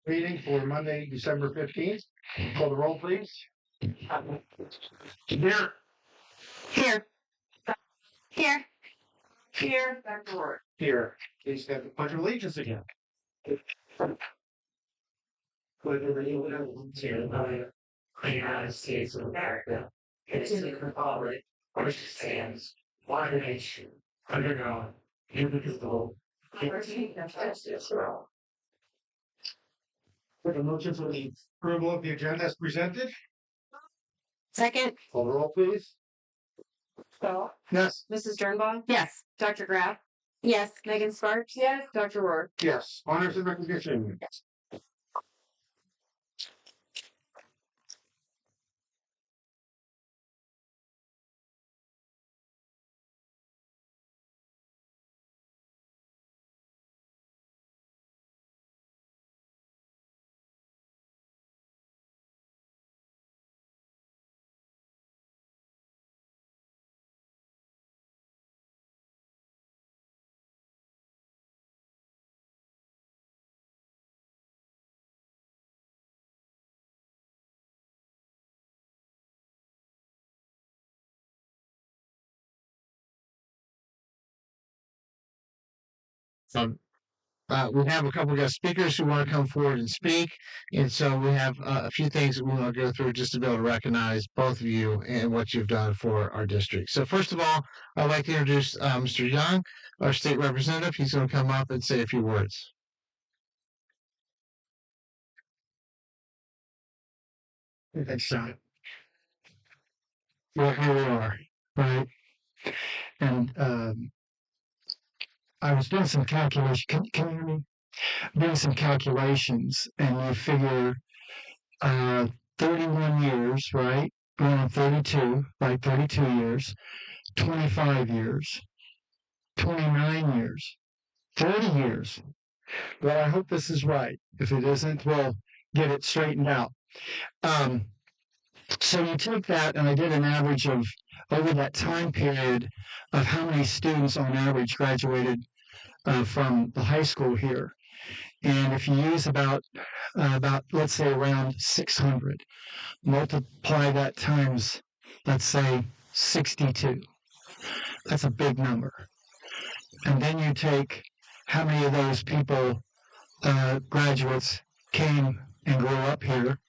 Meeting for Monday, December 15th. Call the roll, please. Here. Here. Here. Here. Dr. Roer. Here. Please have the pledge of allegiance again. With the United States of America, and to the republic which stands one nation under God, indivisible, liberty and justice for all. With a motion for the approval of the agenda as presented. Second. Call the roll, please. Phil. Yes. Mrs. Dernbaugh. Yes. Dr. Graff. Yes. Megan Sparks. Yes. Dr. Roer. Yes. Honors and recognition. We have a couple of guest speakers who want to come forward and speak. And so we have a few things that we want to go through just to be able to recognize both of you and what you've done for our district. So first of all, I'd like to introduce Mr. Young, our state representative. He's going to come up and say a few words. Thanks, John. Well, here we are, right? And I was doing some calculations. Can you hear me? Doing some calculations, and you figure 31 years, right? Going on 32, right? 32 years, 25 years, 29 years, 30 years. Well, I hope this is right. If it isn't, we'll get it straightened out. So you take that, and I did an average of over that time period of how many students on average graduated from the high school here. And if you use about let's say around 600, multiply that times, let's say 62. That's a big number. And then you take how many of those people, graduates, came and grew up here,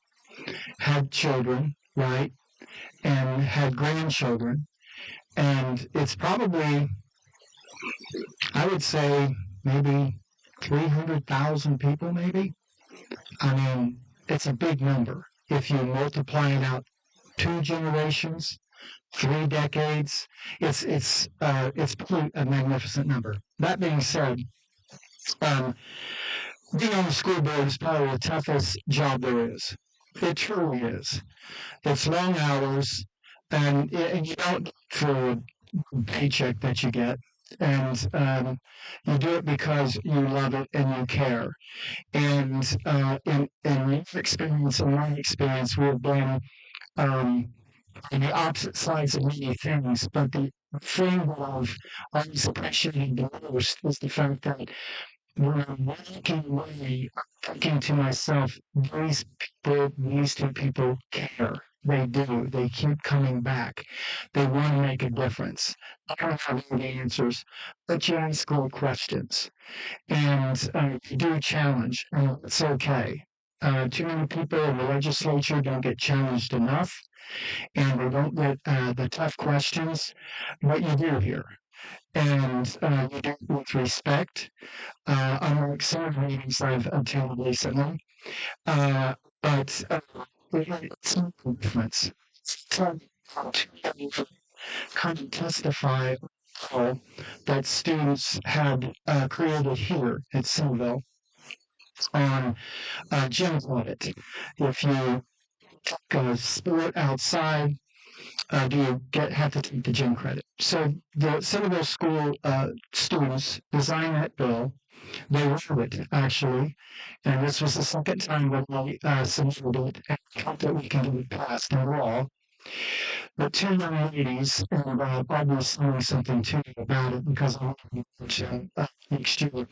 had children, right, and had grandchildren. And it's probably, I would say, maybe 300,000 people, maybe. I mean, it's a big number. If you multiply it out 2 generations, 3 decades, it's pretty a magnificent number. That being said, being on the school board is probably the toughest job there is. It truly is. It's long hours, and you don't for a paycheck that you get. And you do it because you love it and you care. And in your experience and my experience, we've been on the opposite sides of many things. But the thing that I've always appreciated the most is the fact that when I'm walking away, I'm thinking to myself, these two people care. They do. They keep coming back. They want to make a difference. I don't have all the answers, but you ask good questions. And you do challenge, and it's okay. Too many people in the legislature don't get challenged enough, and they don't get the tough questions. What you do here. And you do it with respect. Unlike some of the meetings I've attended recently, but it's not a difference. So, to kind of testify that students had created here at Centerville on gym credit. If you take a sport outside, do you have to take the gym credit? So the Centerville school students designed that bill. They wrote it, actually, and this was the second time that they submitted it, and hope that we can get it passed in law. But two young ladies, and I'll be saying something to you about it because I want to mention next year,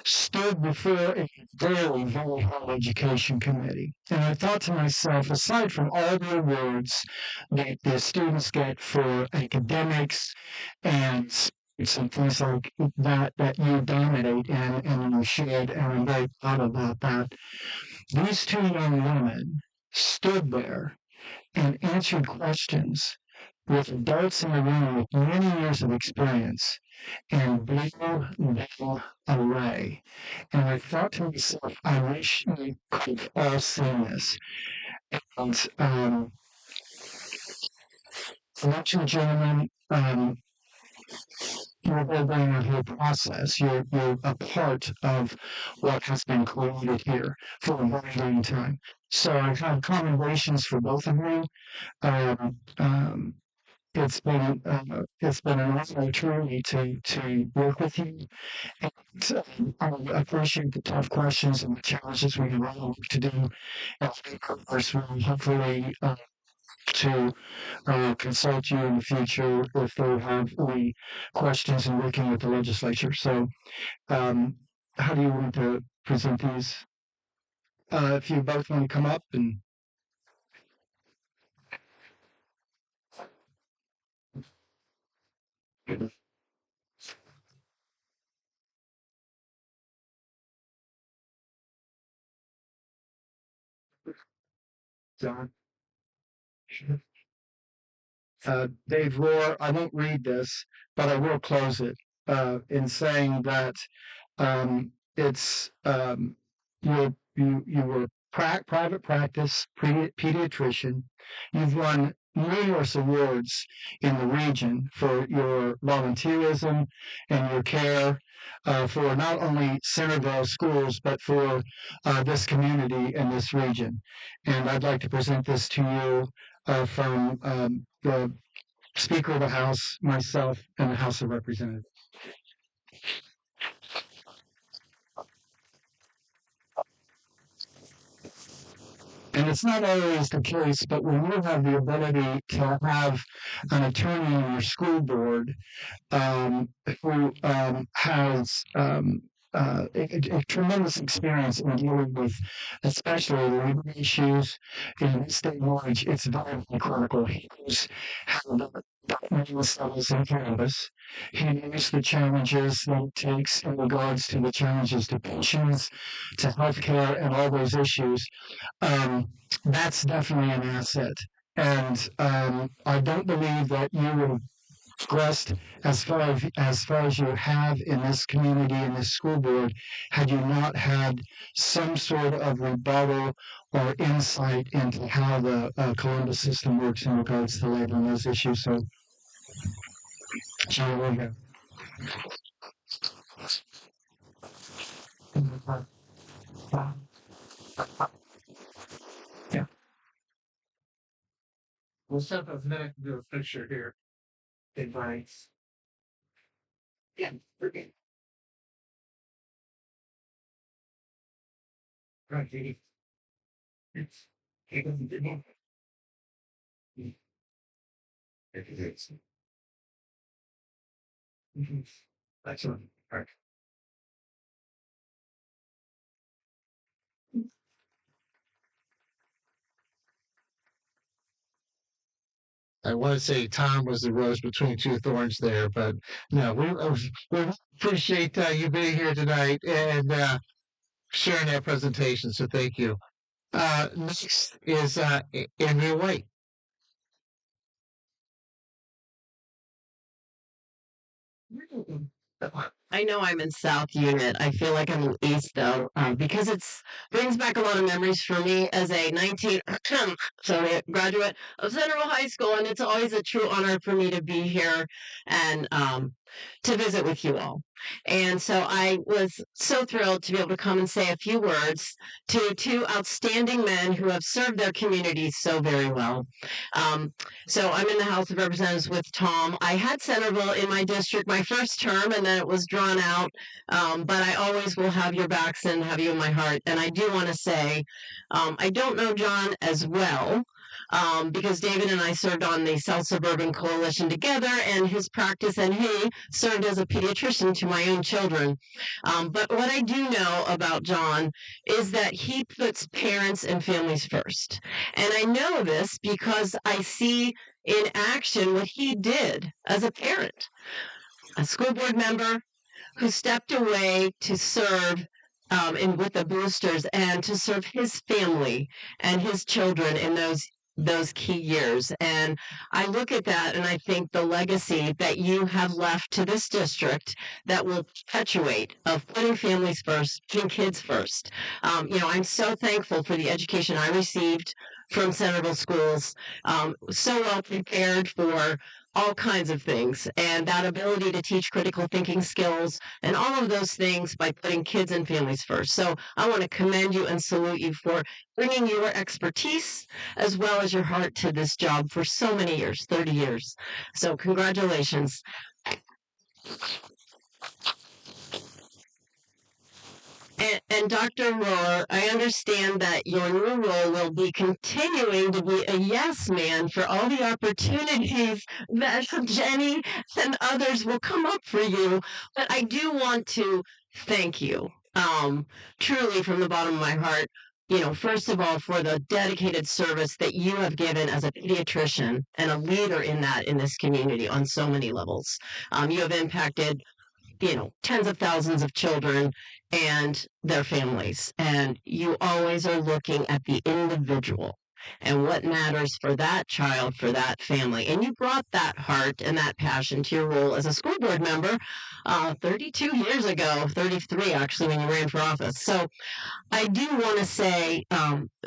stood before a very, very hard education committee. And I thought to myself, aside from all the awards that the students get for academics and some things like that you dominate and you should, and I'm very proud about that. These two young women stood there and answered questions with adults in the room with many years of experience and blew them away. And I thought to myself, I wish we could have all seen this. And for two gentlemen, you're building a whole process. You're a part of what has been created here for a very long time. So I have commendations for both of you. Um, um, it's been an honor truly to work with you. And I appreciate the tough questions and the challenges we have all work to do. And of course, we'll hopefully to consult you in the future if they have any questions in working with the legislature. So, how do you want to present these? If you both want to come up and John. Dave Roer, I won't read this, but I will close it in saying that it's you were private practice pediatrician. You've won numerous awards in the region for your volunteerism and your care for not only Centerville schools but for this community and this region. And I'd like to present this to you from the Speaker of the House, myself, and the House of Representatives. And it's not always the case, but when you have the ability to have an attorney on your school board who has a tremendous experience in dealing with, especially labor issues in this day and age, it's very critical. He knows how to studies in cannabis. He knows the challenges that it takes in regards to the challenges to pensions, to healthcare, and all those issues. That's definitely an asset. And I don't believe that you would have progressed as far as you have in this community, in this school board, had you not had some sort of rebuttal or insight into how the Columbus system works in regards to labor and those issues. So, here we go. Yeah. We'll set up a minute to do a picture here. Advice. Yeah. Right, Katie. It's excellent. All right. I want to say Tom was the rose between two thorns there, but no, we appreciate you being here tonight and sharing that presentation. So thank you. Next is Andrea White. I know I'm in South Unit. I feel like I'm in East though, because it's brings back a lot of memories for me as a 19 sorry graduate of Centerville High School, and it's always a true honor for me to be here and to visit with you all. And so I was so thrilled to be able to come and say a few words to two outstanding men who have served their communities so very well. So I'm in the House of Representatives with Tom. I had Centerville in my district my first term, and then it was drawn out. But I always will have your backs and have you in my heart. And I do want to say, I don't know John as well, because David and I served on the South Suburban Coalition together, and his practice, and he served as a pediatrician to my own children. But what I do know about John is that he puts parents and families first. And I know this because I see in action what he did as a parent, a school board member who stepped away to serve with the boosters and to serve his family and his children in those key years. And I look at that and I think the legacy that you have left to this district that will perpetuate of putting families first, putting kids first. I'm so thankful for the education I received from Centerville schools, so well prepared for all kinds of things, and that ability to teach critical thinking skills and all of those things by putting kids and families first. So I want to commend you and salute you for bringing your expertise as well as your heart to this job for so many years, 30 years. So congratulations. And Dr. Roer, I understand that your new role will be continuing to be a yes man for all the opportunities that Jenny and others will come up for you. But I do want to thank you, truly from the bottom of my heart. First of all, for the dedicated service that you have given as a pediatrician and a leader in this community on so many levels. You have impacted tens of thousands of children and their families. And you always are looking at the individual and what matters for that child, for that family. And you brought that heart and that passion to your role as a school board member 32 years ago, 33 actually, when you ran for office. So I do want to say,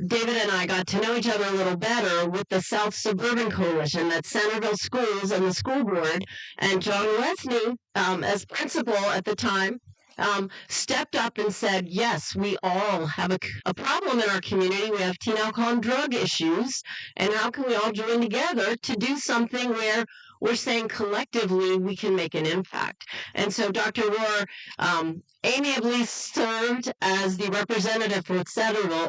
David and I got to know each other a little better with the South Suburban Coalition that Centerville Schools and the school board, and John Lesney, as principal at the time, stepped up and said, yes, we all have a problem in our community. We have teen alcohol and drug issues, and how can we all join together to do something where we're saying collectively we can make an impact? And so Dr. Roer amiably served as the representative for Centerville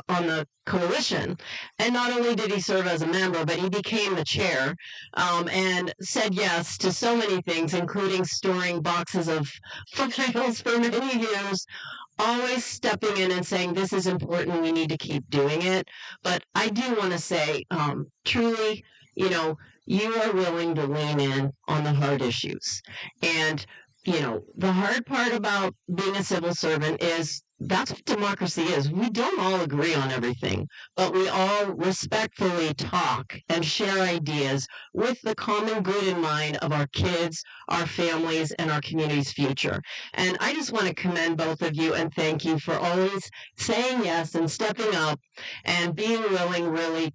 on the coalition. And not only did he serve as a member, but he became the chair and said yes to so many things, including storing boxes of files for many years, always stepping in and saying, this is important, we need to keep doing it. But I do want to say, truly, you are willing to lean in on the hard issues. And the hard part about being a civil servant is that's what democracy is. We don't all agree on everything, but we all respectfully talk and share ideas with the common good in mind of our kids, our families, and our community's future. And I just want to commend both of you and thank you for always saying yes and stepping up and being willing really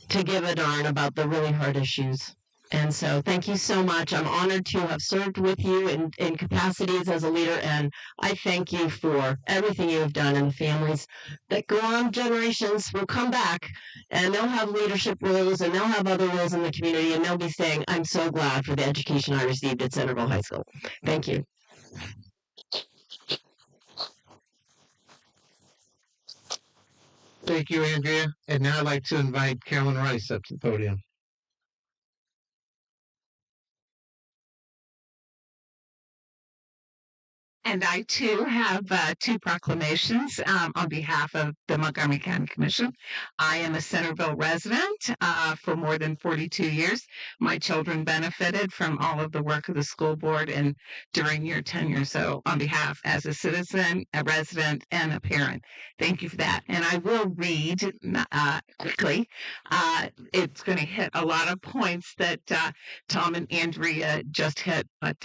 to give a darn about the really hard issues. And so thank you so much. I'm honored to have served with you in capacities as a leader, and I thank you for everything you have done. And the families that go on, generations will come back, and they'll have leadership roles, and they'll have other roles in the community, and they'll be saying, I'm so glad for the education I received at Centerville High School. Thank you. Thank you, Andrea. And now I'd like to invite Carolyn Rice up to the podium. And I too have two proclamations on behalf of the Montgomery County Commission. I am a Centerville resident for more than 42 years. My children benefited from all of the work of the school board and during your tenure. So on behalf as a citizen, a resident, and a parent, thank you for that. And I will read quickly. It's going to hit a lot of points that Tom and Andrea just hit, but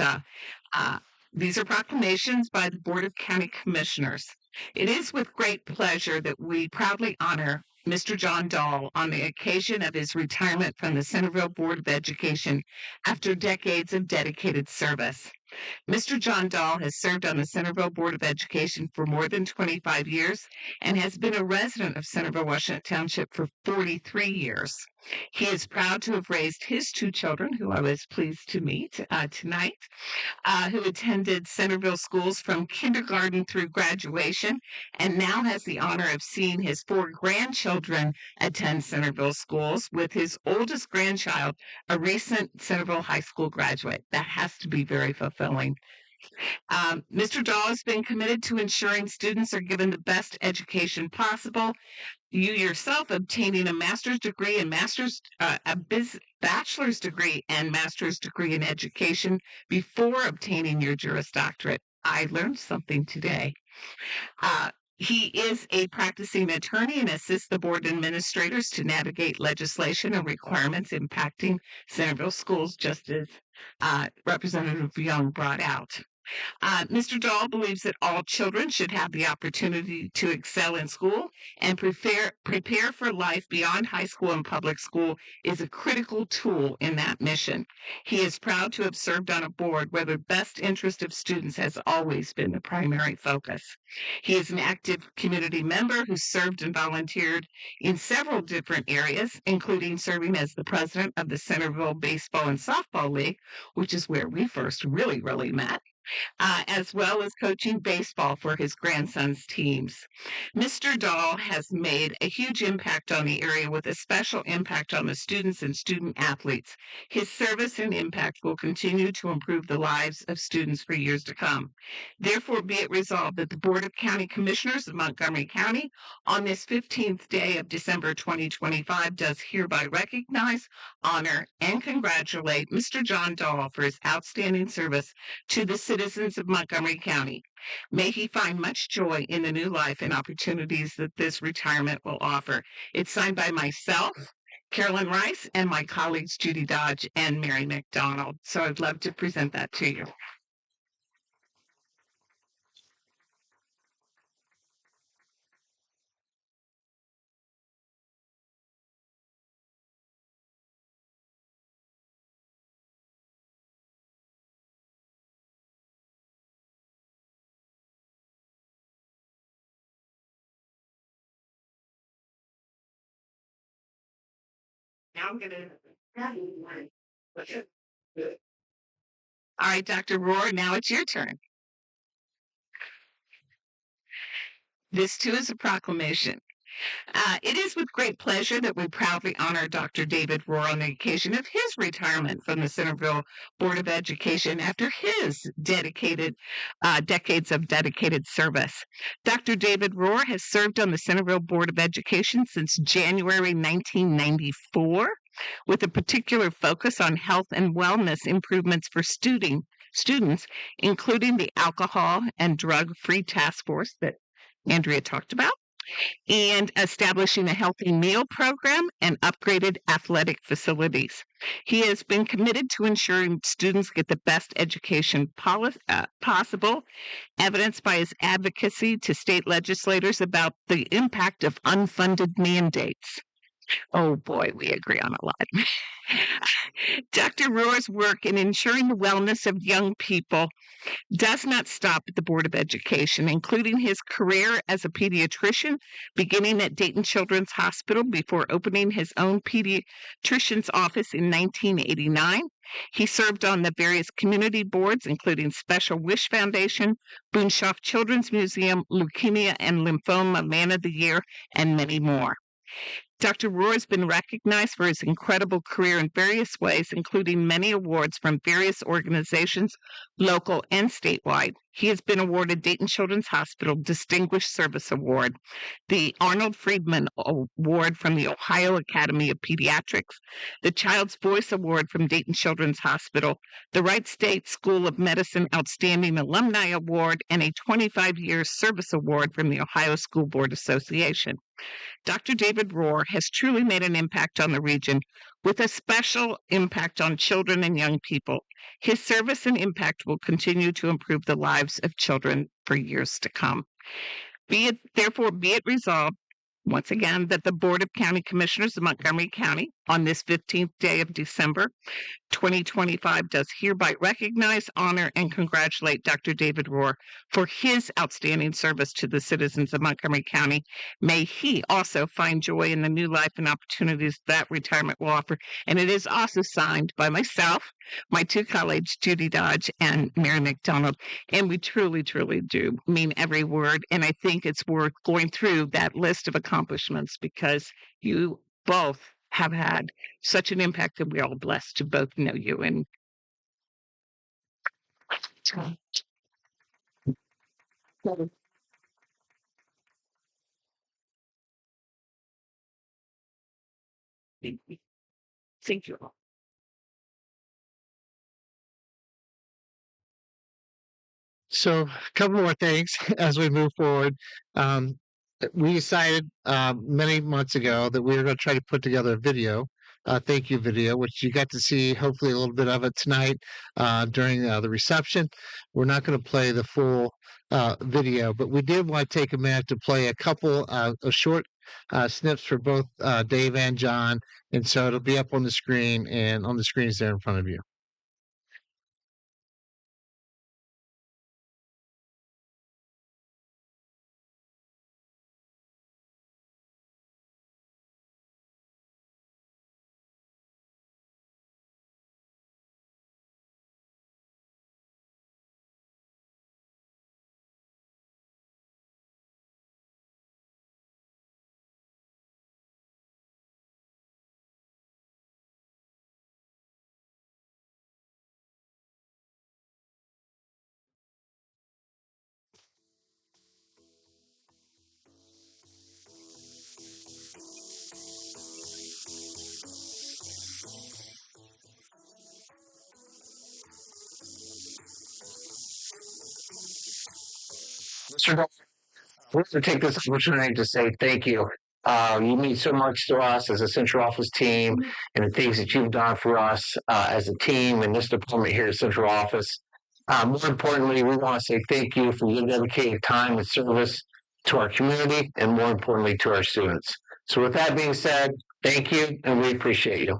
these are proclamations by the Board of County Commissioners. It is with great pleasure that we proudly honor Mr. John Dahl on the occasion of his retirement from the Centerville Board of Education after decades of dedicated service. Mr. John Dahl has served on the Centerville Board of Education for more than 25 years and has been a resident of Centerville, Washington Township for 43 years. He is proud to have raised his two children, who I was pleased to meet tonight, who attended Centerville schools from kindergarten through graduation, and now has the honor of seeing his 4 grandchildren attend Centerville schools, with his oldest grandchild a recent Centerville High School graduate. That has to be very fulfilling. Mr. Dahl has been committed to ensuring students are given the best education possible. You yourself obtaining a master's degree and bachelor's degree and master's degree in education before obtaining your Juris Doctorate. I learned something today. He is a practicing attorney and assists the board administrators to navigate legislation and requirements impacting Centerville schools, just as Representative Young brought out. Mr. Dahl believes that all children should have the opportunity to excel in school, and prepare for life beyond high school and public school is a critical tool in that mission. He is proud to have served on a board where the best interest of students has always been the primary focus. He is an active community member who served and volunteered in several different areas, including serving as the president of the Centerville Baseball and Softball League, which is where we first really met. As well as coaching baseball for his grandson's teams. Mr. Dahl has made a huge impact on the area, with a special impact on the students and student athletes. His service and impact will continue to improve the lives of students for years to come. Therefore, be it resolved that the Board of County Commissioners of Montgomery County, on this 15th day of December 2025, does hereby recognize, honor, and congratulate Mr. John Dahl for his outstanding service to the citizens of Montgomery County. May he find much joy in the new life and opportunities that this retirement will offer. It's signed by myself, Carolyn Rice, and my colleagues Judy Dodge and Mary McDonald. So I'd love to present that to you. Now I'm going to. All right, Dr. Roer, now it's your turn. This too is a proclamation. It is with great pleasure that we proudly honor Dr. David Roer on the occasion of his retirement from the Centerville Board of Education after his decades of dedicated service. Dr. David Roer has served on the Centerville Board of Education since January 1994, with a particular focus on health and wellness improvements for students, including the Alcohol and Drug-Free Task Force that Andrea talked about, and establishing a healthy meal program and upgraded athletic facilities. He has been committed to ensuring students get the best education possible, evidenced by his advocacy to state legislators about the impact of unfunded mandates. Oh boy, we agree on a lot. Dr. Roer's work in ensuring the wellness of young people does not stop at the Board of Education, including his career as a pediatrician, beginning at Dayton Children's Hospital before opening his own pediatrician's office in 1989. He served on the various community boards, including Special Wish Foundation, Boonshoff Children's Museum, Leukemia and Lymphoma Man of the Year, and many more. Dr. Roer has been recognized for his incredible career in various ways, including many awards from various organizations, local and statewide. He has been awarded Dayton Children's Hospital Distinguished Service Award, the Arnold Friedman Award from the Ohio Academy of Pediatrics, the Child's Voice Award from Dayton Children's Hospital, the Wright State School of Medicine Outstanding Alumni Award, and a 25-year service award from the Ohio School Board Association. Dr. David Roer has truly made an impact on the region, with a special impact on children and young people. His service and impact will continue to improve the lives of children for years to come. Be it resolved, once again, that the Board of County Commissioners of Montgomery County, on this 15th day of December 2025 does hereby recognize, honor, and congratulate Dr. David Roer for his outstanding service to the citizens of Montgomery County. May he also find joy in the new life and opportunities that retirement will offer. And it is also signed by myself, my two colleagues, Judy Dodge and Mary McDonald. And we truly, truly do mean every word. And I think it's worth going through that list of accomplishments because you both have had such an impact, and we're all blessed to both know you. And thank you all. So, a couple more things as we move forward. We decided many months ago that we were going to try to put together a video, thank you video, which you got to see hopefully a little bit of it tonight during the reception. We're not going to play the full video, but we did want to take a minute to play a couple of short snips for both Dave and John. And so it'll be up on the screen, and on the screen is there in front of you. Mr. Gold, I want to take this opportunity to say thank you. You mean so much to us as a central office team and the things that you've done for us as a team and this department here at central office. More importantly, we want to say thank you for your dedicated time and service to our community and more importantly to our students. So with that being said, thank you and we appreciate you.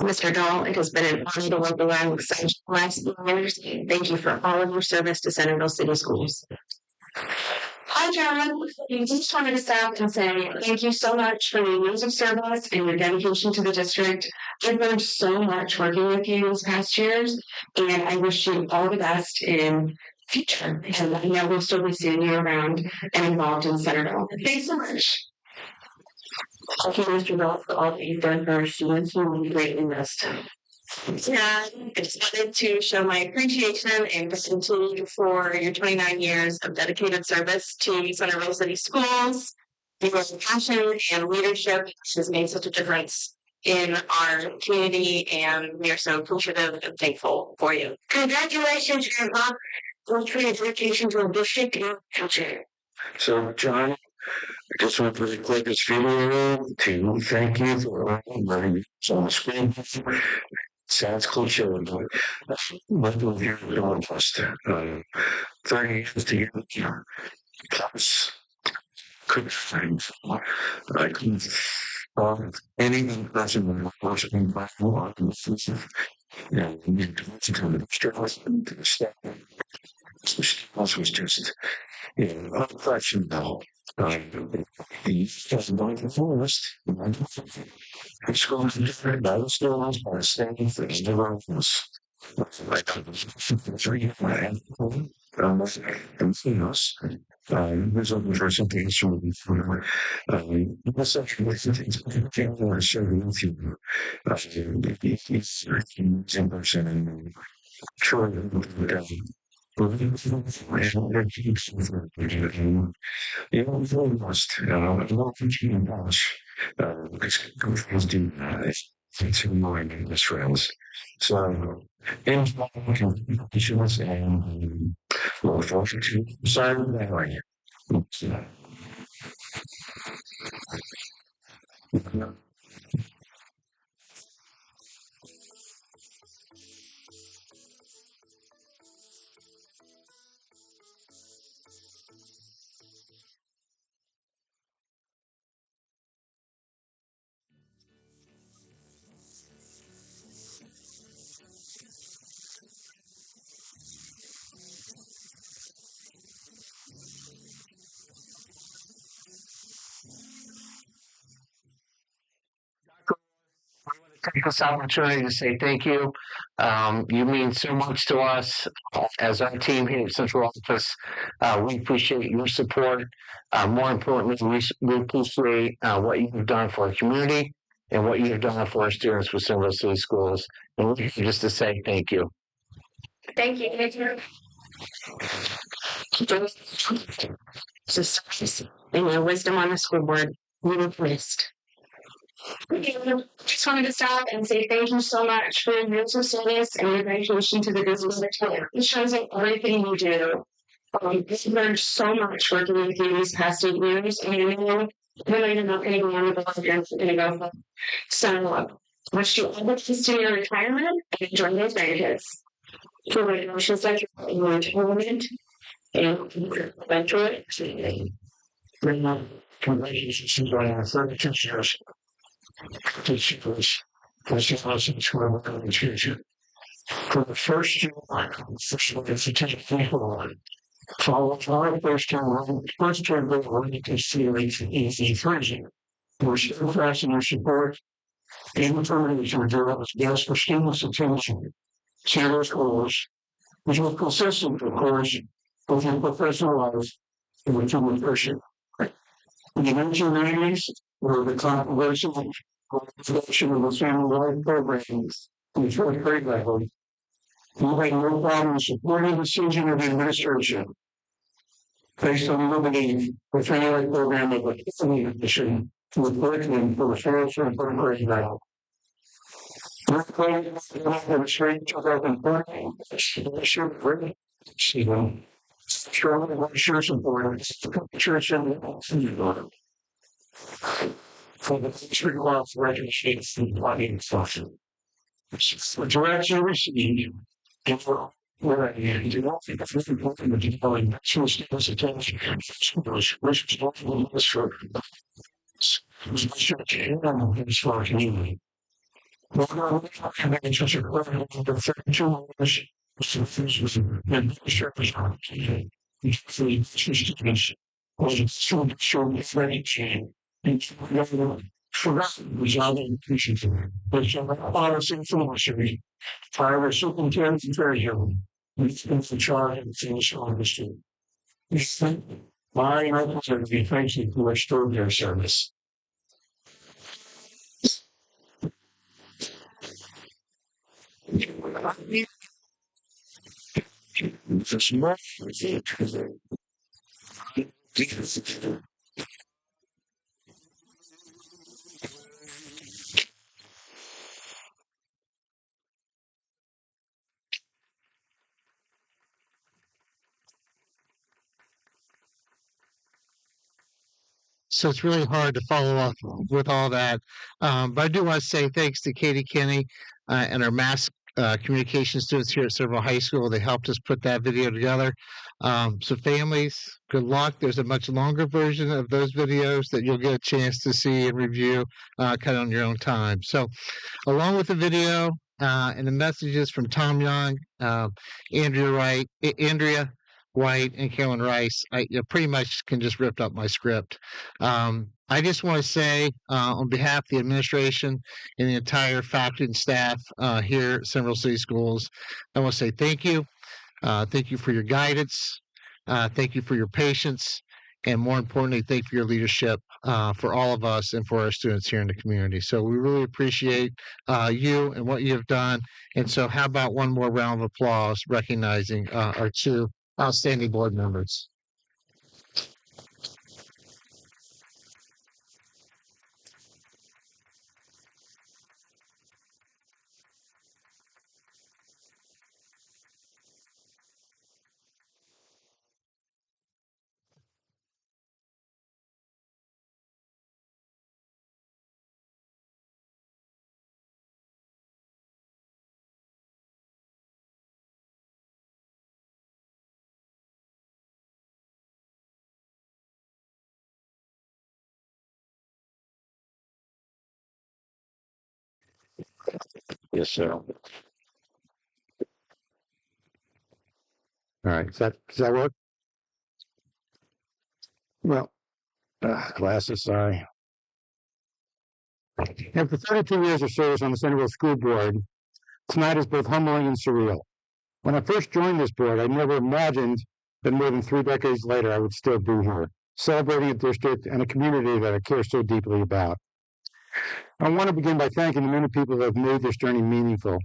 Mr. Dahl, it has been an honor to work alongside you the last few years. Thank you for all of your service to Centerville City Schools. Hi, John. I just wanted to stop and say thank you so much for your years of service and your dedication to the district. I've learned so much working with you these past years, and I wish you all the best in future. And I know we'll still be seeing you around and involved in Centerville. Thanks so much. Thank you, Mr. Bell, for all that you've done for our students. You will be greatly missed. Yeah, I just wanted to show my appreciation and gratitude for your 29 years of dedicated service to Centerville City Schools. Your passion and leadership has made such a difference in our community, and we are so appreciative and thankful for you. Congratulations, your mom, for your dedication to our district and future. So, John, I just want to record this video to thank you for all the on the screen. Sounds cliche, but what we're doing first. 30 years together, plus couldn't find I couldn't find any person in the person by one in the future. And we need to come to the stress and to the step. The stress was just unquestionable. The forest, the schools different, I was still on by standing for the roads. Like, 3 and us. There's a person things from before. The section with the things I can't want to share with you. It's 13% and sure. You know, very lost. I love teaching English. Because girls do it's annoying in this rails. So, in issues and low voltage, sorry, that way. take this opportunity to say thank you. You mean so much to us as our team here at Central Office. We appreciate your support. More importantly, we appreciate what you've done for our community and what you've done for our students with Centerville City Schools. And we're here just to say thank you. Thank you, Andrew. Just and your wisdom on the school board, you were missed. Just wanted to stop and say thank you so much for your years of service and your dedication to the business of tenure. It shows that everything you do. I've learned so much working with you these past 8 years, and you know, even though you're not going to be on the board, you're going to go for. So, wish you all the best to your retirement and enjoy those benefits. For my emotions like your retirement and mentor. Bring up congratulations on our 32 years. Teachers, lessons from our education. For the first year, officially as a teacher, followed by first year, they were to see easy freezing. We're steadfast in your support and determination to do what was best for students' attention. Sanders schools, which was consistent, of course, with your professional life and with your nutrition. In the 1990s, were the controversial introduction of the family life program in the fourth grade level. We had no problem supporting the decision of the administration based on limiting the family life program of a family addition to the curriculum for the fourth and third grade level. Fourth grade demonstrated 2014 strong sure support church and for the district law registration funding function. The direction received where I do not think it's really important to deploy national students' attention schools, which is not for the for our community. Well, I'm such a perfect for 32 years. And service was so friendly chain. And forgotten resolving issues. But policy information, private superintendent and very young. We've been for charge and finish on the student. My representative, thank you for extraordinary service. It's not So it's really hard to follow up with all that. But I do want to say thanks to Katie Kinney and our mass communication students here at Centerville High School. They helped us put that video together. So families, good luck. There's a much longer version of those videos that you'll get a chance to see and review kind of on your own time. So along with the video and the messages from Tom Young, Andrea White, and Carolyn Rice, I pretty much can just rip up my script. I just want to say, on behalf of the administration and the entire faculty and staff here at Centerville City Schools, I want to say thank you. Thank you for your guidance. Thank you for your patience. And more importantly, thank you for your leadership for all of us and for our students here in the community. So we really appreciate you and what you have done. And so how about one more round of applause recognizing our two outstanding board members. yes, sir. All right. Does that work? Well, glasses, sorry. After 32 years of service on the Centerville School Board, tonight is both humbling and surreal. When I first joined this board, I never imagined that more than 3 decades later I would still be here, celebrating a district and a community that I care so deeply about. I want to begin by thanking the many people who have made this journey meaningful.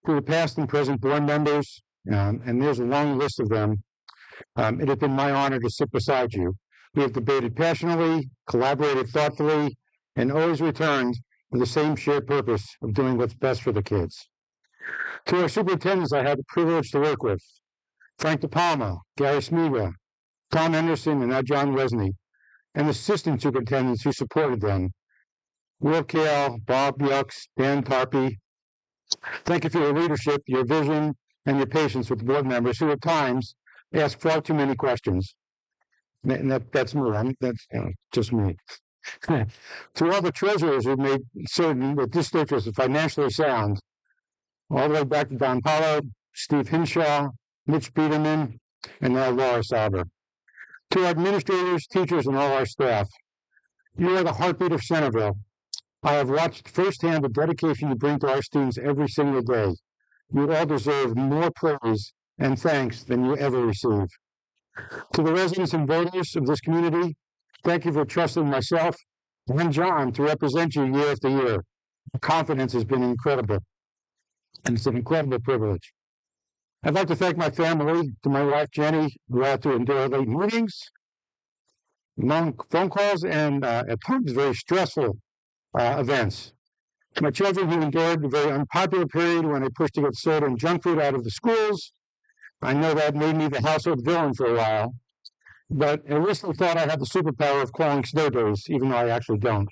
To the past and present board members, and there's a long list of them, it has been my honor to sit beside you. We have debated passionately, collaborated thoughtfully, and always returned with the same shared purpose of doing what's best for the kids. To our superintendents I had the privilege to work with, Frank DePalma, Gary Smiga, Tom Henderson, and now John Wesney, and assistant superintendents who supported them, Will Kale, Bob Yucks, Dan Tarpey. Thank you for your leadership, your vision, and your patience with the board members who at times ask far too many questions. And that's me. That's just me. To all the treasurers who made certain that this district was financially sound, all the way back to Don Paulo, Steve Hinshaw, Mitch Peterman, and now Laura Sauber. To our administrators, teachers, and all our staff, you are the heartbeat of Centerville. I have watched firsthand the dedication you bring to our students every single day. You all deserve more praise and thanks than you ever receive. To the residents and voters of this community, thank you for trusting myself and John to represent you year after year. The confidence has been incredible, and it's an incredible privilege. I'd like to thank my family, to my wife Jenny, who had to endure late meetings, long phone calls, and at times very stressful events. To my children who endured the very unpopular period when I pushed to get soda and junk food out of the schools. I know that made me the household villain for a while, but I originally thought I had the superpower of calling snow days, even though I actually don't.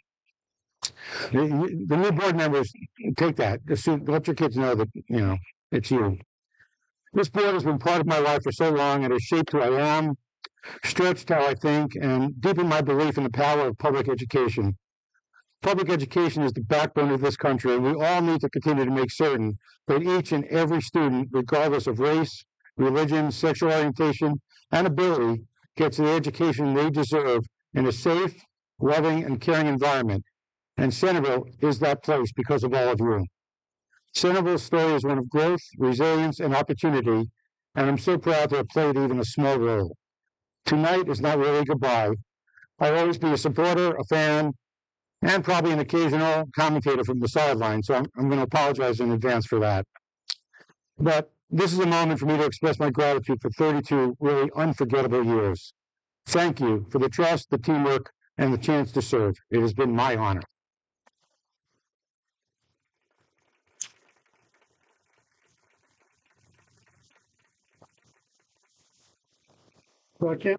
The new board members take that. Let your kids know that, it's you. This board has been part of my life for so long and has shaped who I am, stretched how I think, and deepened my belief in the power of public education. Public education is the backbone of this country, and we all need to continue to make certain that each and every student, regardless of race, religion, sexual orientation, and ability, gets the education they deserve in a safe, loving, and caring environment. And Centerville is that place because of all of you. Centerville's story is one of growth, resilience, and opportunity, and I'm so proud to have played even a small role. Tonight is not really goodbye. I'll always be a supporter, a fan, and probably an occasional commentator from the sideline, so I'm going to apologize in advance for that. But this is a moment for me to express my gratitude for 32 really unforgettable years. Thank you for the trust, the teamwork, and the chance to serve. It has been my honor. Okay.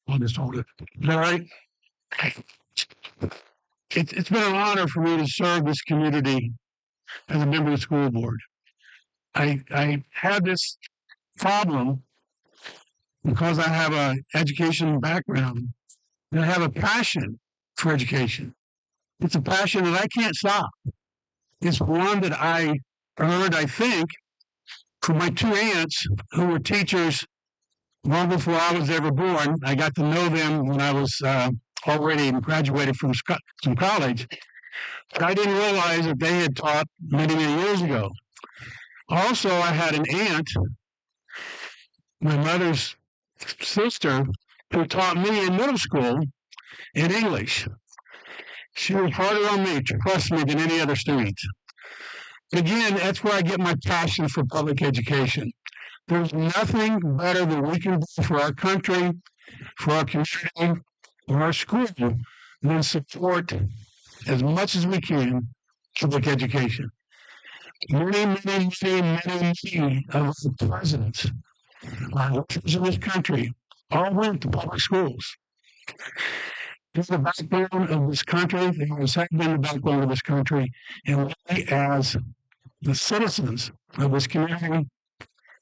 I'll just hold it. Is that right? It's been an honor for me to serve this community as a member of the school board. I had this problem because I have an education background and I have a passion for education. It's a passion that I can't stop. It's one that I earned, I think, from my two aunts who were teachers long before I was ever born. I got to know them when I was already graduated from college. But I didn't realize that they had taught many, many years ago. Also, I had an aunt, my mother's sister, who taught me in middle school in English. She was harder on me, trust me, than any other student. Again, that's where I get my passion for public education. There's nothing better that we can do for our country, for our community, for our school, than support as much as we can public education. Many of the presidents in this country all went to public schools. It's the backbone of this country. They always have been the backbone of this country. And we, as the citizens of this community,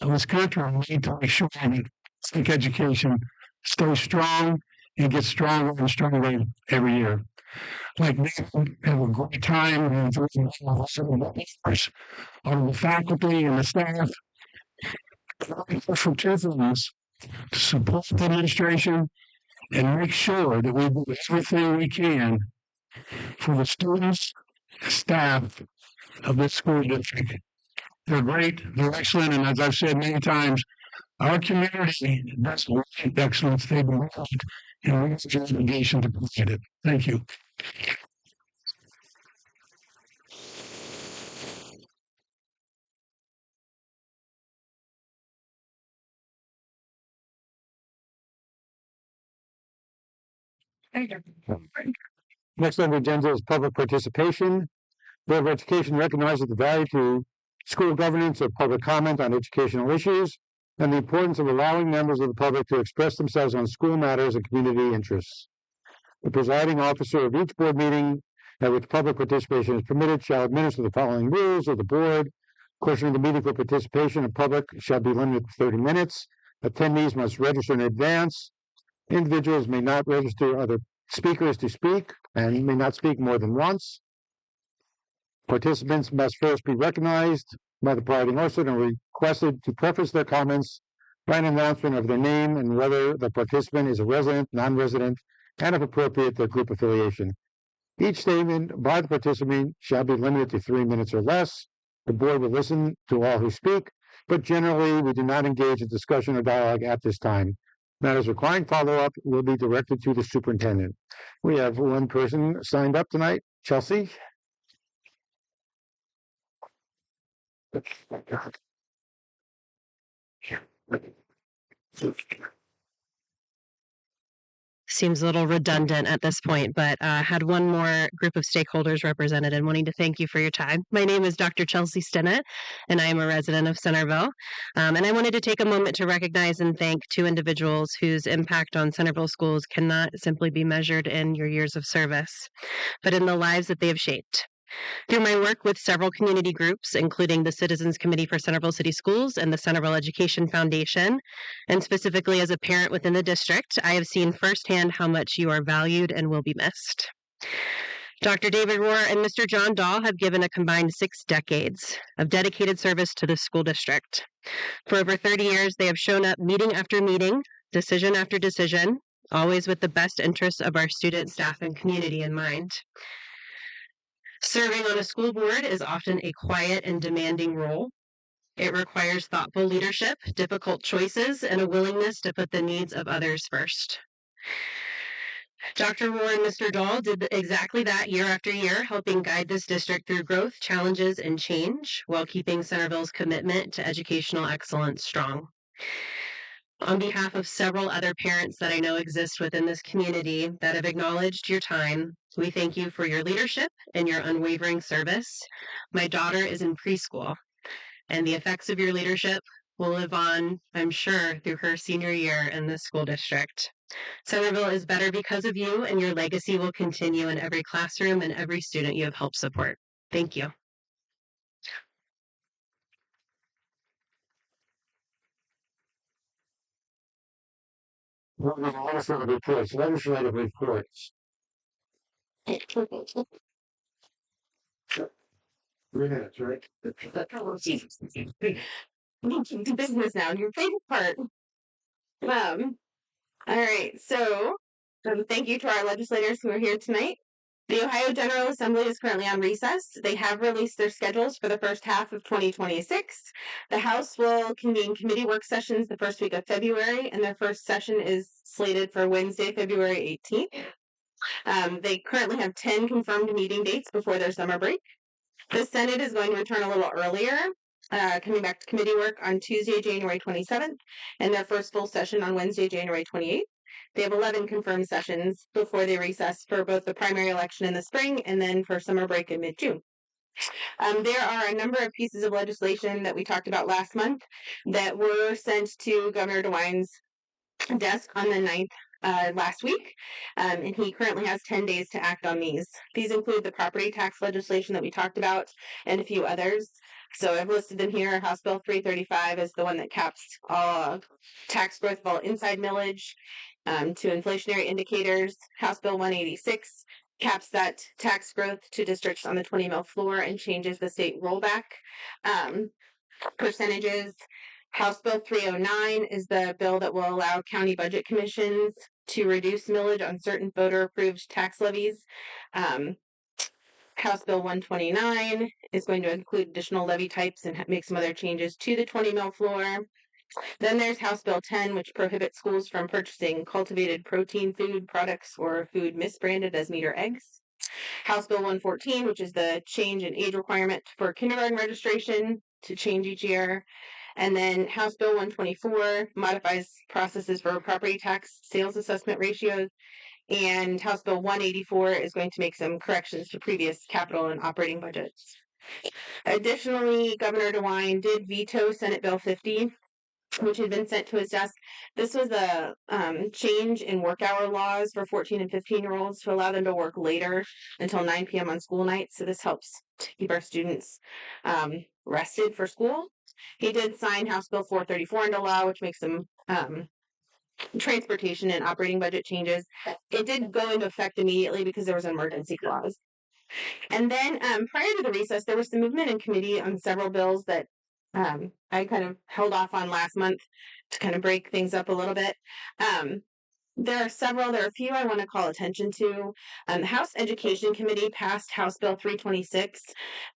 of this country, need to make sure that civic education stays strong and gets stronger and stronger every year. Like we have a great time and all of the faculty and the staff for two things: to support the administration and make sure that we do everything we can for the students, staff of this school district. They're great, they're excellent, and as I've said many times, our community does excellence. They believe it, and we have an obligation to provide it. Thank you. Next on the agenda is public participation. Board of Education recognizes the value to school governance of public comment on educational issues and the importance of allowing members of the public to express themselves on school matters and community interests. The presiding officer of each board meeting at which public participation is permitted shall administer the following rules of the board. Portion of the meeting for participation of public shall be limited to 30 minutes. Attendees must register in advance. Individuals may not register other speakers to speak and may not speak more than once. Participants must first be recognized by the presiding officer and requested to preface their comments by an announcement of their name and whether the participant is a resident, non-resident, and if appropriate, their group affiliation. Each statement by the participant shall be limited to 3 minutes or less. The board will listen to all who speak, but generally we do not engage in discussion or dialogue at this time. Matters requiring follow-up will be directed to the superintendent. We have one person signed up tonight, Chelsea. Seems a little redundant at this point, but had one more group of stakeholders represented and wanting to thank you for your time. My name is Dr. Chelsea Stinnett, and I am a resident of Centerville. And I wanted to take a moment to recognize and thank two individuals whose impact on Centerville schools cannot simply be measured in your years of service, but in the lives that they have shaped. Through my work with several community groups, including the Citizens Committee for Centerville City Schools and the Centerville Education Foundation, and specifically as a parent within the district, I have seen firsthand how much you are valued and will be missed. Dr. David Roer and Mr. John Dahl have given a combined 6 decades of dedicated service to the school district. For over 30 years, they have shown up meeting after meeting, decision after decision, always with the best interests of our students, staff, and community in mind. Serving on a school board is often a quiet and demanding role. It requires thoughtful leadership, difficult choices, and a willingness to put the needs of others first. Dr. Roer and Mr. Dahl did exactly that year after year, helping guide this district through growth, challenges, and change, while keeping Centerville's commitment to educational excellence strong. On behalf of several other parents that I know exist within this community that have acknowledged your time, we thank you for your leadership and your unwavering service. My daughter is in preschool, and the effects of your leadership will live on, I'm sure, through her senior year in this school district. Centerville is better because of you, and your legacy will continue in every classroom and every student you have helped support. Thank you. Legislative reports. 3 minutes, right? To business now, your favorite part. All right, so thank you to our legislators who are here tonight. The Ohio General Assembly is currently on recess. They have released their schedules for the first half of 2026. The House will convene committee work sessions the first week of February, and their first session is slated for Wednesday, February 18th. They currently have 10 confirmed meeting dates before their summer break. The Senate is going to return a little earlier, coming back to committee work on Tuesday, January 27th, and their first full session on Wednesday, January 28th. They have 11 confirmed sessions before they recess for both the primary election in the spring and then for summer break in mid-June. There are a number of pieces of legislation that we talked about last month that were sent to Governor DeWine's desk on the 9th last week, and he currently has 10 days to act on these. These include the property tax legislation that we talked about and a few others. So I've listed them here. House Bill 335 is the one that caps all tax growth of all inside millage to inflationary indicators. House Bill 186 caps that tax growth to districts on the 20 mil floor and changes the state rollback percentages. House Bill 309 is the bill that will allow county budget commissions to reduce millage on certain voter-approved tax levies. House Bill 129 is going to include additional levy types and make some other changes to the 20 mil floor. Then there's House Bill 10, which prohibits schools from purchasing cultivated protein food products or food misbranded as meat or eggs. House Bill 114, which is the change in age requirement for kindergarten registration to change each year. And then House Bill 124 modifies processes for property tax sales assessment ratios. And House Bill 184 is going to make some corrections to previous capital and operating budgets. Additionally, Governor DeWine did veto Senate Bill 50, which had been sent to his desk. This was a change in work hour laws for 14 and 15-year-olds to allow them to work later until 9 p.m. on school nights. So this helps to keep our students rested for school. He did sign House Bill 434 into law, which makes some transportation and operating budget changes. It did go into effect immediately because there was an emergency clause. And then prior to the recess, there was some movement in committee on several bills that I kind of held off on last month to kind of break things up a little bit. There are a few I want to call attention to. The House Education Committee passed House Bill 326.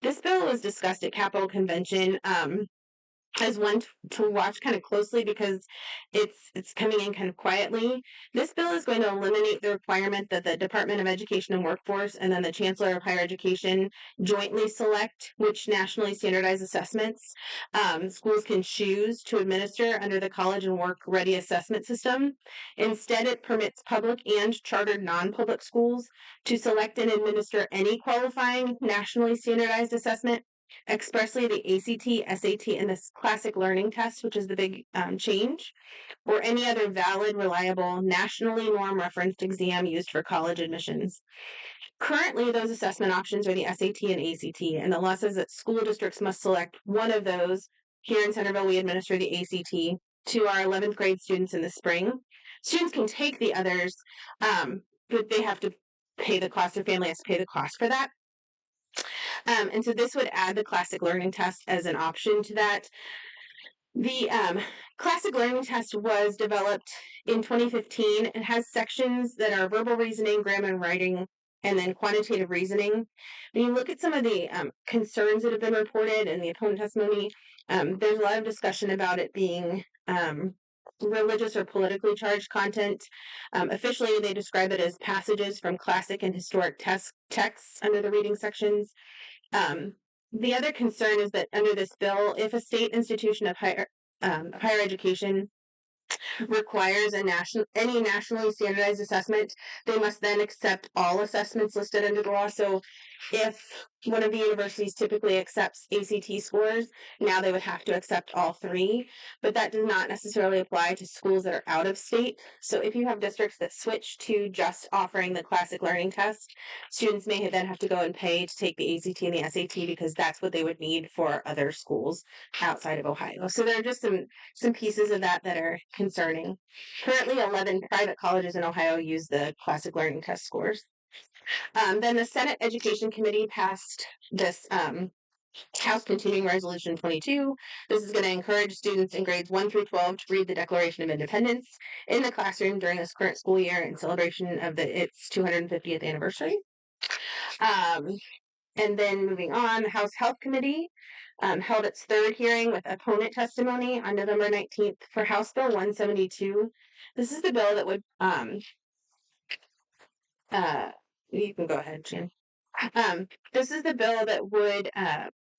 This bill was discussed at Capitol Convention as one to watch kind of closely because it's coming in kind of quietly. This bill is going to eliminate the requirement that the Department of Education and Workforce and then the Chancellor of Higher Education jointly select which nationally standardized assessments schools can choose to administer under the College and Work Ready Assessment System. Instead, it permits public and chartered non-public schools to select and administer any qualifying nationally standardized assessment, expressly the ACT, SAT, and this classic learning test, which is the big change, or any other valid, reliable, nationally norm-referenced exam used for college admissions. Currently, those assessment options are the SAT and ACT, and the law says that school districts must select one of those. Here in Centerville, we administer the ACT to our 11th grade students in the spring. Students can take the others, but they have to pay the cost. Their family has to pay the cost for that. And so this would add the classic learning test as an option to that. The classic learning test was developed in 2015. It has sections that are verbal reasoning, grammar and writing, and then quantitative reasoning. When you look at some of the concerns that have been reported in the opponent testimony, there's a lot of discussion about it being religious or politically charged content. Officially, they describe it as passages from classic and historic texts under the reading sections. The other concern is that under this bill, if a state institution of higher education requires any nationally standardized assessment, they must then accept all assessments listed under the law. So if one of the universities typically accepts ACT scores, now they would have to accept all three, but that does not necessarily apply to schools that are out of state. So if you have districts that switch to just offering the classic learning test, students may then have to go and pay to take the ACT and the SAT because that's what they would need for other schools outside of Ohio. So there are just some pieces of that are concerning. Currently, 11 private colleges in Ohio use the classic learning test scores. Then the Senate Education Committee passed this House Continuing Resolution 22. This is going to encourage students in grades 1 through 12 to read the Declaration of Independence in the classroom during this current school year in celebration of its 250th anniversary. And then moving on, the House Health Committee held its third hearing with opponent testimony on November 19th for House Bill 172. This is the bill that would you can go ahead, Jan. This is the bill that would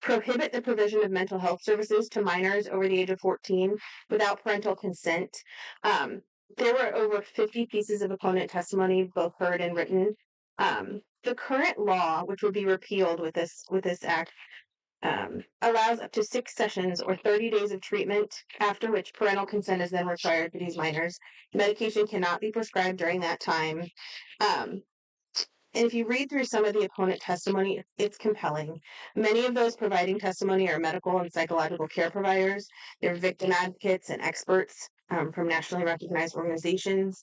prohibit the provision of mental health services to minors over the age of 14 without parental consent. There were over 50 pieces of opponent testimony, both heard and written. The current law, which will be repealed with this act, allows up to 6 sessions or 30 days of treatment, after which parental consent is then required for these minors. Medication cannot be prescribed during that time. And if you read through some of the opponent testimony, it's compelling. Many of those providing testimony are medical and psychological care providers. They're victim advocates and experts from nationally recognized organizations.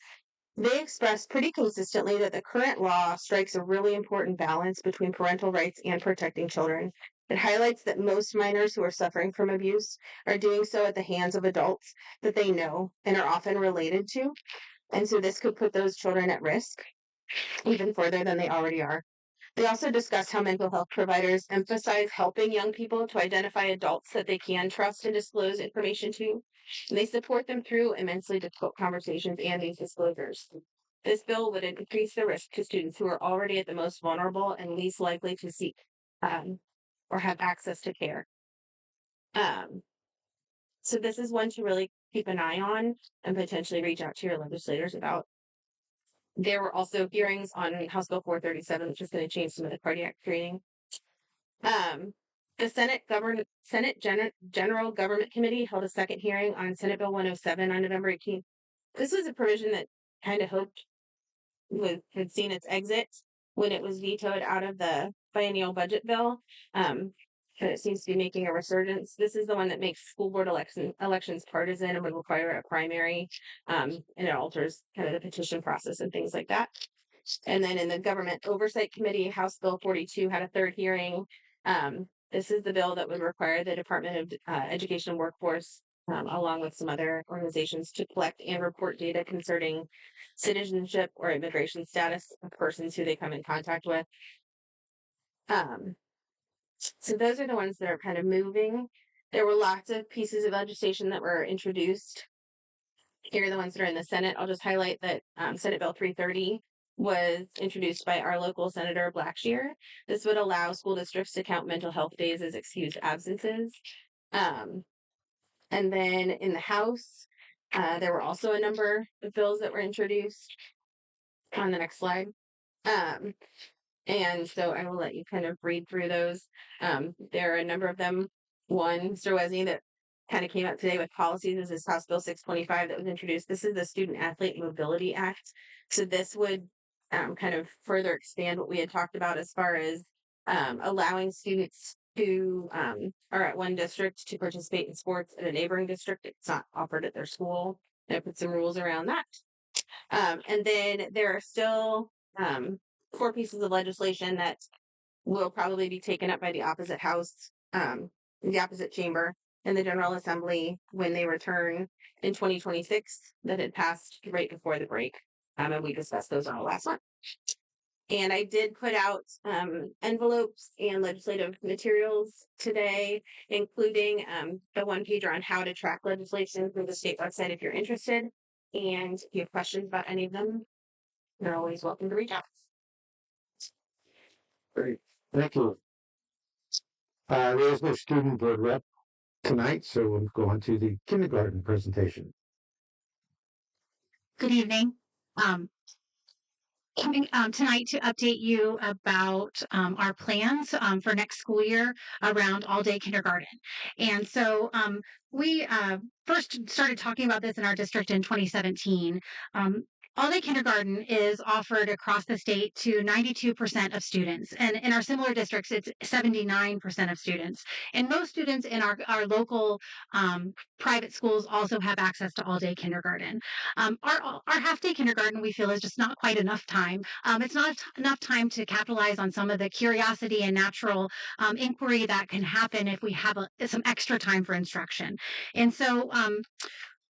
They express pretty consistently that the current law strikes a really important balance between parental rights and protecting children. It highlights that most minors who are suffering from abuse are doing so at the hands of adults that they know and are often related to. And so this could put those children at risk even further than they already are. They also discuss how mental health providers emphasize helping young people to identify adults that they can trust and disclose information to. And they support them through immensely difficult conversations and these disclosures. This bill would increase the risk to students who are already at the most vulnerable and least likely to seek or have access to care. So this is one to really keep an eye on and potentially reach out to your legislators about. There were also hearings on House Bill 437, which is going to change some of the cardiac screening. The Senate General Government Committee held a second hearing on Senate Bill 107 on November 18th. This was a provision that kind of hoped had seen its exit when it was vetoed out of the biennial budget bill. But it seems to be making a resurgence. This is the one that makes school board elections partisan and would require a primary, and it alters kind of the petition process and things like that. And then in the Government Oversight Committee, House Bill 42 had a third hearing. This is the bill that would require the Department of Education and Workforce, along with some other organizations, to collect and report data concerning citizenship or immigration status of persons who they come in contact with. So those are the ones that are kind of moving. There were lots of pieces of legislation that were introduced. Here are the ones that are in the Senate. I'll just highlight that Senate Bill 330 was introduced by our local Senator Blackshear. This would allow school districts to count mental health days as excused absences. And then in the House, there were also a number of bills that were introduced. On the next slide. And so I will let you kind of read through those. There are a number of them. One, Mr. Wesley, that kind of came up today with policies. This is House Bill 625 that was introduced. This is the Student Athlete Mobility Act. So this would kind of further expand what we had talked about as far as allowing students who are at one district to participate in sports at a neighboring district. It's not offered at their school. And I put some rules around that. And then there are still 4 pieces of legislation that will probably be taken up by the opposite house, the opposite chamber in the General Assembly when they return in 2026 that had passed right before the break. And we discussed those on the last one. And I did put out envelopes and legislative materials today, including the one pager on how to track legislation through the state website if you're interested. And if you have questions about any of them, you're always welcome to reach out. Great, thank you. There's no student board rep tonight, so we'll go on to the kindergarten presentation. Good evening. Coming tonight to update you about our plans for next school year around all-day kindergarten. And so we first started talking about this in our district in 2017. All-day kindergarten is offered across the state to 92% of students. And in our similar districts, it's 79% of students. And most students in our local private schools also have access to all-day kindergarten. Our half-day kindergarten, we feel, is just not quite enough time. It's not enough time to capitalize on some of the curiosity and natural inquiry that can happen if we have some extra time for instruction. And so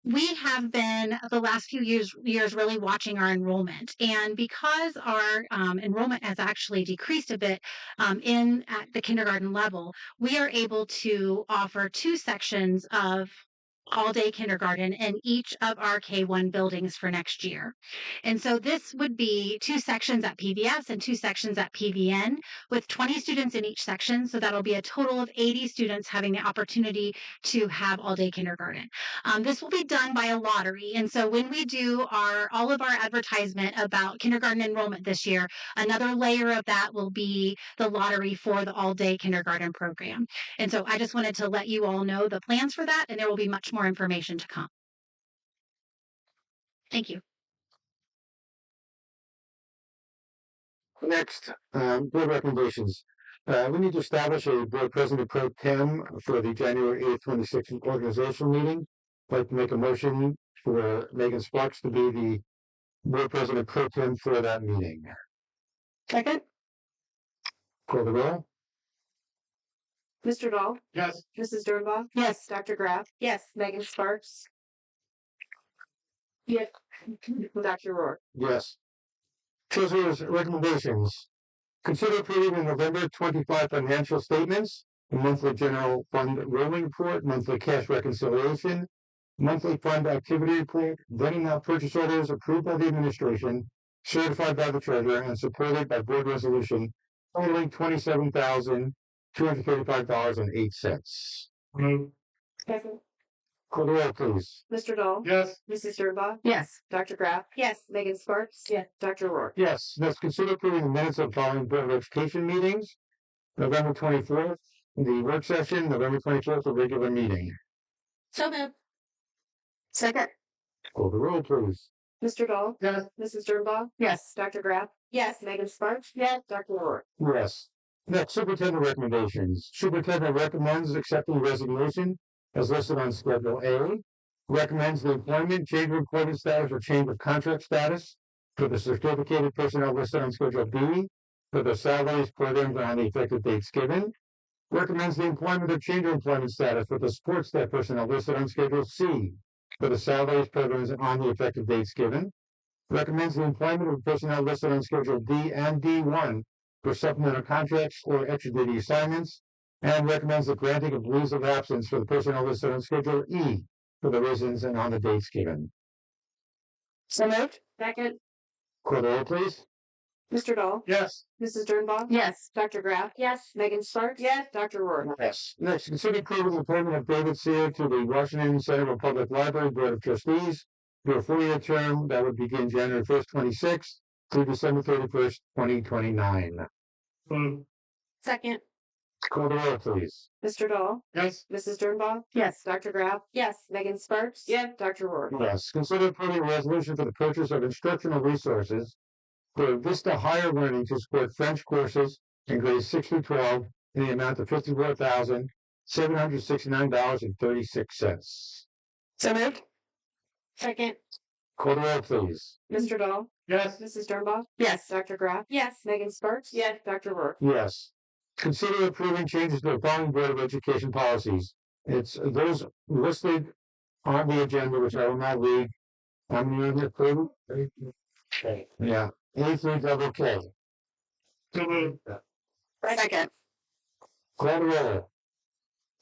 we have been the last few years really watching our enrollment, and because our enrollment has actually decreased a bit at the kindergarten level, we are able to offer 2 sections of all-day kindergarten in each of our K-1 buildings for next year. And so this would be 2 sections at PVS and 2 sections at PVN with 20 students in each section. So that'll be a total of 80 students having the opportunity to have all-day kindergarten. This will be done by a lottery. And so when we do all of our advertisement about kindergarten enrollment this year, another layer of that will be the lottery for the all-day kindergarten program. And so I just wanted to let you all know the plans for that, and there will be much more information to come. Thank you. Next, board recommendations. We need to establish a board president pro tem for the January 8th, 2016 organizational meeting. I'd like to make a motion for Megan Sparks to be the board president pro tem for that meeting. Second. Call the roll. Mr. Dahl? Yes. Mrs. Dernbaugh? Yes. Dr. Graff? Yes. Megan Sparks? Yes. Dr. Roer? Yes. Treasurer's recommendations. Consider approving the November 25 financial statements, the monthly general fund rolling report, monthly cash reconciliation, monthly fund activity report, then and now purchase orders approved by the administration, certified by the treasurer, and supported by board resolution totaling $27,235.08. Second. Call the roll, please. Mr. Dahl? Yes. Mrs. Dernbaugh? Yes. Dr. Graff? Yes. Megan Sparks? Yes. Dr. Roer? Yes. Let's consider approving the minutes of following Board of Education meetings. November 24th, the work session, November 24th, the regular meeting. So moved. Second. Call the roll, please. Mr. Dahl? Yes. Mrs. Dernbaugh? Yes. Dr. Graff? Yes. Megan Sparks? Yes. Dr. Roer? Yes. Next, superintendent recommendations. Superintendent recommends accepting resignation as listed on Schedule A. Recommends the employment, change of employment status, or change of contract status for the certificated personnel listed on Schedule B for the salaries, programs, and on the effective dates given. Recommends the employment or change of employment status for the support staff personnel listed on Schedule C for the salaries, programs, and on the effective dates given. Recommends the employment of personnel listed on Schedule D and D1 for supplemental contracts or extra duty assignments, and recommends the granting of leaves of absence for the personnel listed on Schedule E for the reasons and on the dates given. So moved. Second. Call the roll, please. Mr. Dahl? Yes. Mrs. Dernbaugh? Yes. Dr. Graff? Yes. Megan Sparks? Yes. Dr. Roer? Yes. Next, consider approving the appointment of David Sear to the Washington Centerville Public Library Board of Trustees for a 4-year term that would begin January 1st, 26 through December 31st, 2029. Second. Call the roll, please. Mr. Dahl? Yes. Mrs. Dernbaugh? Yes. Dr. Graff? Yes. Megan Sparks? Yes. Dr. Roer? Yes. Consider approving a resolution for the purchase of instructional resources for Vista Higher Learning to support French courses in grades 6 through 12 in the amount of $54,769.36. So moved. Second. Call the roll, please. Mr. Dahl? Yes. Mrs. Dernbaugh? Yes. Dr. Graff? Yes. Megan Sparks? Yes. Dr. Roer? Yes. Consider approving changes to the following Board of Education policies. It's those listed on the agenda, which I will not read. I'm going to approve. Yeah. A through double K. Second. Call the roll.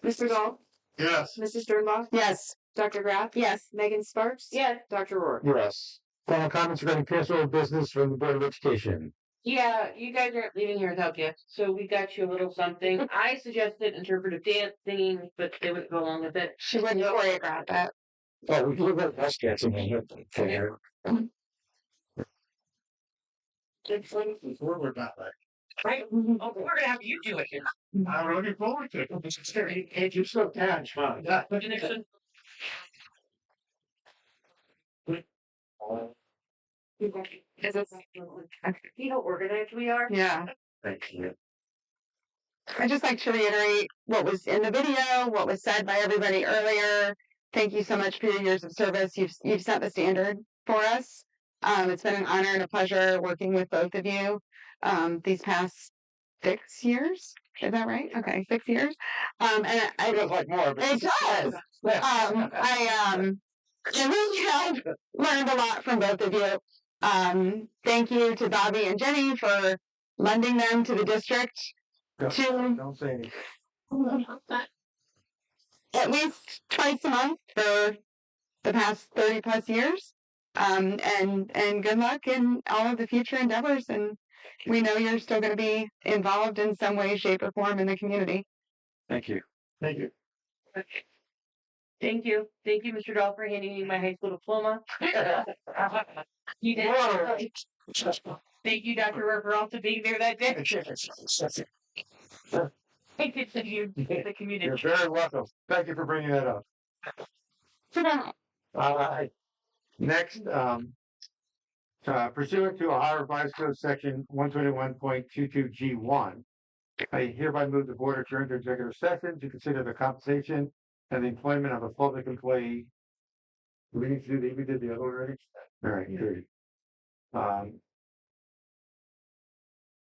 Mr. Dahl? Yes. Mrs. Dernbaugh? Yes. Dr. Graff? Yes. Megan Sparks? Yes. Dr. Roer? Yes. Final comments regarding pastoral business from the Board of Education. Yeah, you guys aren't leaving here without gifts, so we got you a little something. I suggested interpretive dance, singing, but they wouldn't go along with it. She wouldn't choreograph that. Oh, we can look at us dancing in here. Forward that way. Right? Oh, we're gonna have you do it here. I'm looking forward to it. Can't you still catch, huh? Yeah, but Nixon. You know, organized we are. Yeah. Thank you. I'd just like to reiterate what was in the video, what was said by everybody earlier. Thank you so much for your years of service. You've set the standard for us. It's been an honor and a pleasure working with both of you these past 6 years. Is that right? Okay, 6 years. And I Feels like more, but it does. I really have learned a lot from both of you. Thank you to Bobby and Jenny for lending them to the district Don't say anything. at least twice a month for the past 30 plus years. And good luck in all of the future endeavors. And we know you're still going to be involved in some way, shape, or form in the community. Thank you. Thank you. Thank you. Thank you, Mr. Dahl, for handing me my high school diploma. You did. Thank you, Dr. Roer, for also being there that day. Thank you to you, the community. You're very welcome. Thank you for bringing that up. All right. Next, pursuant to Ohio Revised Code Section 121.22G1, I hereby move the board adjourn to executive session to consider the compensation and the employment of a public employee. We need to do we did the other one already? All right, great.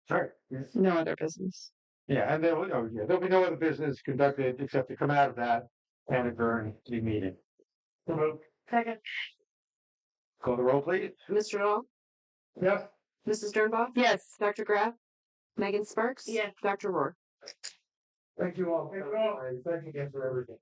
Sorry. No other business. Yeah, and there'll be no other business conducted except to come out of that and adjourn the meeting. Second. Call the roll, please. Mr. Dahl, Yes. Mrs. Dernbaugh, Yes. Dr. Graff, Megan Sparks, Yes. Dr. Roer. Thank you all. Thank you again for everything.